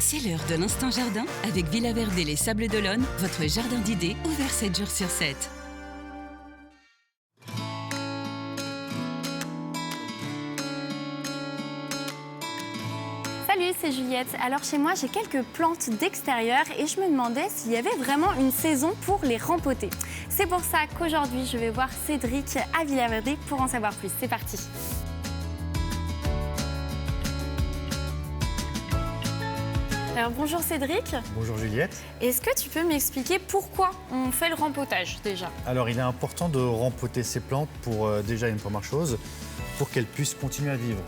C'est l'heure de l'Instant Jardin avec Villa Verde les Sables d'Olonne, votre jardin d'idées ouvert 7 jours sur 7. Salut, c'est Juliette. Alors chez moi, j'ai quelques plantes d'extérieur et je me demandais s'il y avait vraiment une saison pour les rempoter. C'est pour ça qu'aujourd'hui, je vais voir Cédric à Villa Verde pour en savoir plus. C'est parti. Alors bonjour Cédric. Bonjour Juliette. Est-ce que tu peux m'expliquer pourquoi on fait le rempotage déjà? Alors il est important de rempoter ces plantes pour déjà une première chose, pour qu'elles puissent continuer à vivre.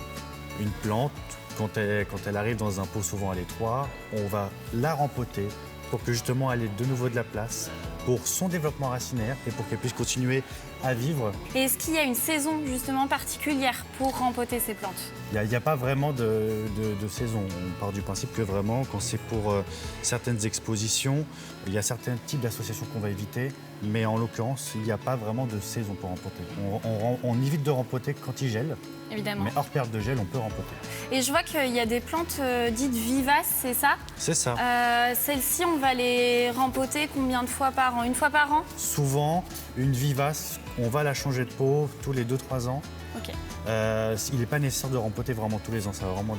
Une plante, quand elle arrive dans un pot souvent à l'étroit, on va la rempoter pour que justement elle ait de nouveau de la place pour son développement racinaire et pour qu'elle puisse continuer à vivre. Et est-ce qu'il y a une saison justement particulière pour rempoter ces plantes? Il n'y a pas vraiment de saison. On part du principe que vraiment, quand c'est pour certaines expositions, il y a certains types d'associations qu'on va éviter, mais en l'occurrence, il n'y a pas vraiment de saison pour rempoter. On évite de rempoter quand il gèle, Évidemment. mais hors période de gel, on peut rempoter. Et je vois qu'il y a des plantes dites vivaces, c'est ça? C'est ça. Celles-ci, on va les rempoter combien de fois par an? Une fois par an? Souvent, une vivace, on va la changer de pot tous les 2-3 ans. Ok. Il n'est pas nécessaire de rempoter vraiment tous les ans, ça va vraiment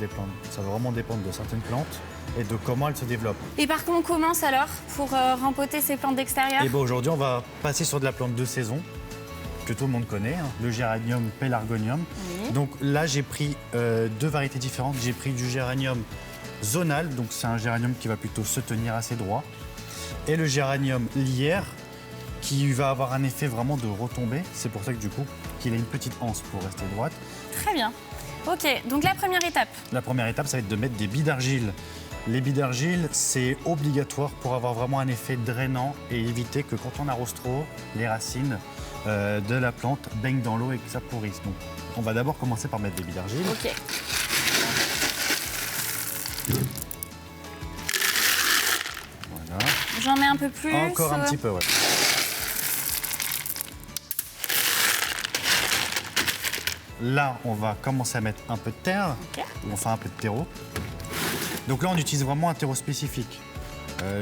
dépendre de certaines plantes et de comment elles se développent. Et par contre, on commence alors pour rempoter ces plantes d'extérieur? Et aujourd'hui, on va passer sur de la plante de saison que tout le monde connaît, hein, le géranium pélargonium. Oui. Donc là, j'ai pris deux variétés différentes. J'ai pris du géranium zonal, donc c'est un géranium qui va plutôt se tenir assez droit, et le géranium lierre, qui va avoir un effet vraiment de retombée. C'est pour ça que du coup, qu'il a une petite anse pour rester droite. Très bien. Ok, donc la première étape. La première étape, ça va être de mettre des billes d'argile. Les billes d'argile, c'est obligatoire pour avoir vraiment un effet drainant et éviter que quand on arrose trop, les racines de la plante baignent dans l'eau et que ça pourrisse. Donc, on va d'abord commencer par mettre des billes d'argile. Ok. Voilà. J'en mets un peu plus. Encore un petit peu, ouais. Là, on va commencer à mettre un peu de terre, Ok. enfin un peu de terreau. Donc là, on utilise vraiment un terreau spécifique.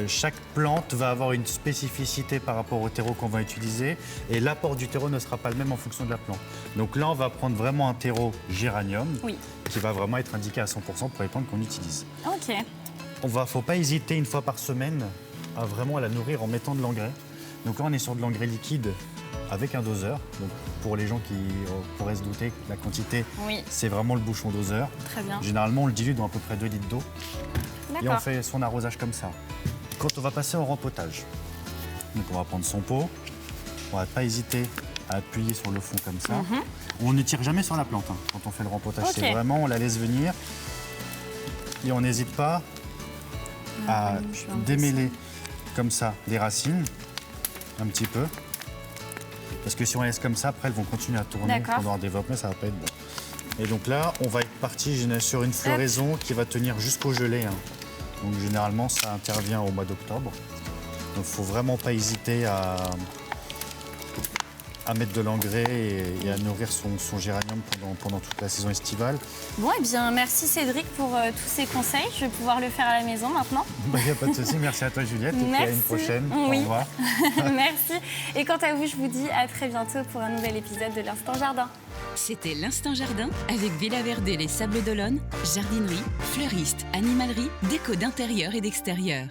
Chaque plante va avoir une spécificité par rapport au terreau qu'on va utiliser et l'apport du terreau ne sera pas le même en fonction de la plante. Donc là, on va prendre vraiment un terreau géranium Oui. qui va vraiment être indiqué à 100% pour les plantes qu'on utilise. Ok. Faut pas hésiter une fois par semaine à vraiment la nourrir en mettant de l'engrais. Donc là, on est sur de l'engrais liquide avec un doseur. Donc pour les gens qui pourraient se douter, la quantité, Oui. c'est vraiment le bouchon doseur. Très bien. Généralement, on le dilue dans à peu près 2 litres d'eau. Et on D'accord. fait son arrosage comme ça. Quand on va passer au rempotage, donc on va prendre son pot, on va pas hésiter à appuyer sur le fond comme ça. On ne tire jamais sur la plante hein, quand on fait le rempotage. Ok. C'est vraiment, on la laisse venir et on n'hésite pas à je vais un peu démêler comme ça les racines, un petit peu. Parce que si on laisse comme ça, après elles vont continuer à tourner D'accord. pendant un développement, ça va pas être bon. Et donc là, on va être parti sur une floraison qui va tenir jusqu'au gelé. Hein. Donc généralement, ça intervient au mois d'octobre. Donc il ne faut vraiment pas hésiter à mettre de l'engrais et à nourrir son géranium pendant toute la saison estivale. Bon, eh bien, merci Cédric pour tous ces conseils. Je vais pouvoir le faire à la maison maintenant. Il n'y a pas de souci. Merci à toi, Juliette. Et puis à une Merci. prochaine. Oui. Au revoir. Merci. Et quant à vous, je vous dis à très bientôt pour un nouvel épisode de l'Instant Jardin. C'était l'Instant Jardin avec Villa Verde les Sables d'Olonne, jardinerie, fleuriste, animalerie, déco d'intérieur et d'extérieur.